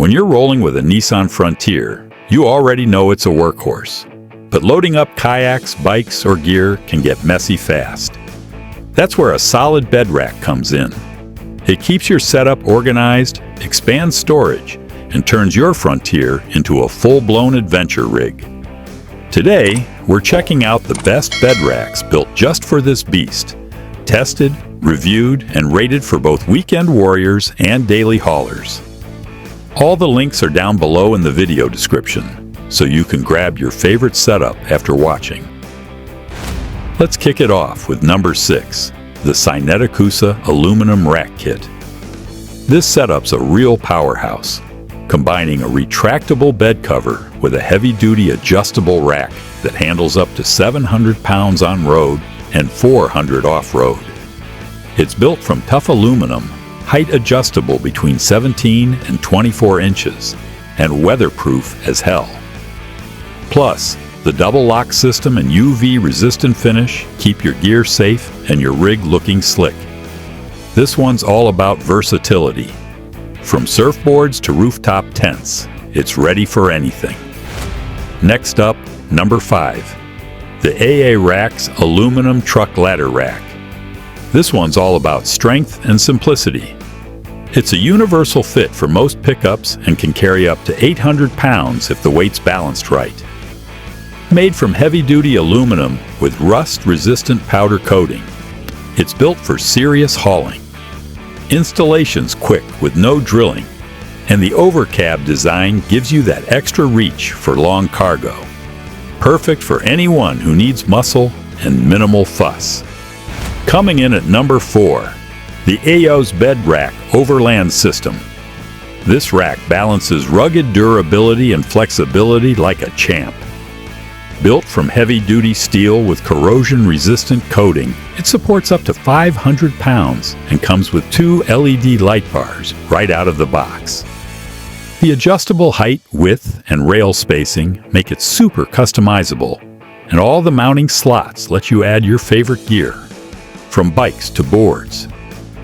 When you're rolling with a Nissan Frontier, you already know it's a workhorse. But loading up kayaks, bikes, or gear can get messy fast. That's where a solid bed rack comes in. It keeps your setup organized, expands storage, and turns your Frontier into a full-blown adventure rig. Today, we're checking out the best bed racks built just for this beast. Tested, reviewed, and rated for both weekend warriors and daily haulers. All the links are down below in the video description, so you can grab your favorite setup after watching. Let's kick it off with number 6, the Syneticusa Aluminum Rack Kit. This setup's a real powerhouse, combining a retractable bed cover with a heavy-duty adjustable rack that handles up to 700 pounds on road and 400 off-road. It's built from tough aluminum, height adjustable between 17 and 24 inches, and weatherproof as hell. Plus, the double lock system and UV-resistant finish keep your gear safe and your rig looking slick. This one's all about versatility. From surfboards to rooftop tents, it's ready for anything. Next up, number 5, the EYOUHZ Aluminum Truck Ladder Rack. This one's all about strength and simplicity. It's a universal fit for most pickups and can carry up to 800 pounds if the weight's balanced right. Made from heavy-duty aluminum with rust-resistant powder coating, it's built for serious hauling. Installation's quick with no drilling, and the overcab design gives you that extra reach for long cargo. Perfect for anyone who needs muscle and minimal fuss. Coming in at number 4, the EYOUHZ Bed Rack Overland System. This rack balances rugged durability and flexibility like a champ. Built from heavy-duty steel with corrosion-resistant coating, it supports up to 500 pounds and comes with 2 LED light bars right out of the box. The adjustable height, width, and rail spacing make it super customizable, and all the mounting slots let you add your favorite gear, from bikes to boards.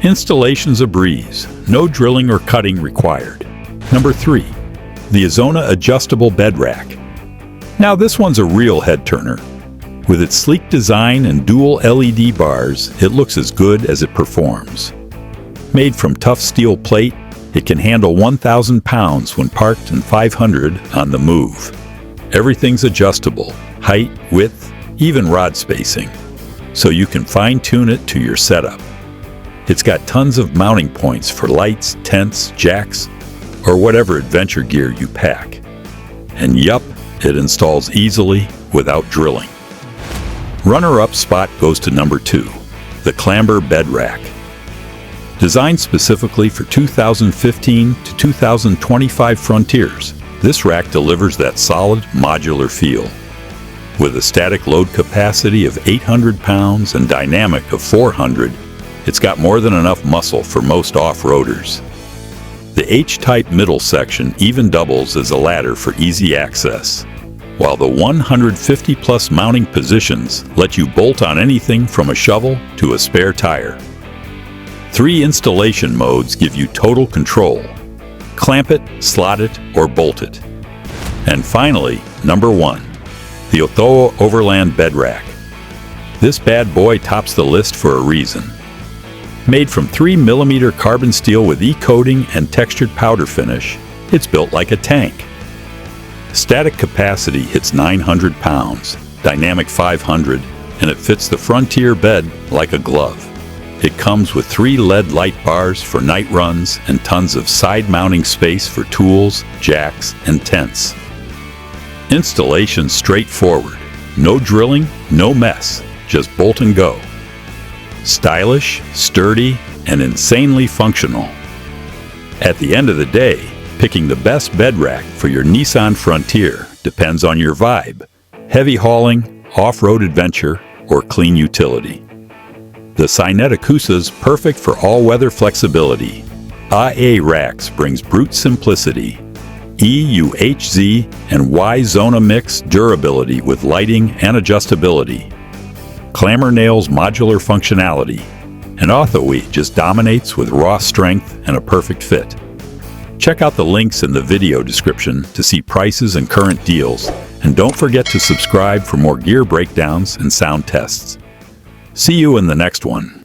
Installation's a breeze, no drilling or cutting required. Number 3, the YZONA Adjustable Bed Rack. Now this one's a real head-turner. With its sleek design and dual LED bars, it looks as good as it performs. Made from tough steel plate, it can handle 1,000 pounds when parked and 500 on the move. Everything's adjustable, height, width, even rod spacing, so you can fine-tune it to your setup. It's got tons of mounting points for lights, tents, jacks, or whatever adventure gear you pack. And yup, it installs easily without drilling. Runner-up spot goes to number 2, the CLAMBER Bed Rack. Designed specifically for 2015 to 2025 Frontiers, this rack delivers that solid, modular feel. With a static load capacity of 800 pounds and dynamic of 400, it's got more than enough muscle for most off-roaders. The H-type middle section even doubles as a ladder for easy access, while the 150-plus mounting positions let you bolt on anything from a shovel to a spare tire. 3 installation modes give you total control: clamp it, slot it, or bolt it. And finally, number 1, the OTHOWE Overland Bed Rack. This bad boy tops the list for a reason. Made from 3mm carbon steel with E-coating and textured powder finish, it's built like a tank. Static capacity hits 900 pounds, dynamic 500, and it fits the Frontier bed like a glove. It comes with 3 LED light bars for night runs and tons of side mounting space for tools, jacks, and tents. Installation's straightforward. No drilling, no mess, just bolt and go. Stylish, sturdy, and insanely functional. At the end of the day, picking the best bed rack for your Nissan Frontier depends on your vibe: heavy hauling, off-road adventure, or clean utility. The Syneticusa's perfect for all-weather flexibility. EYOUHZ brings brute simplicity. EYOUHZ and YZONA mix durability with lighting and adjustability. CLAMBER nails modular functionality, and OTHOWE just dominates with raw strength and a perfect fit. Check out the links in the video description to see prices and current deals, and don't forget to subscribe for more gear breakdowns and sound tests. See you in the next one.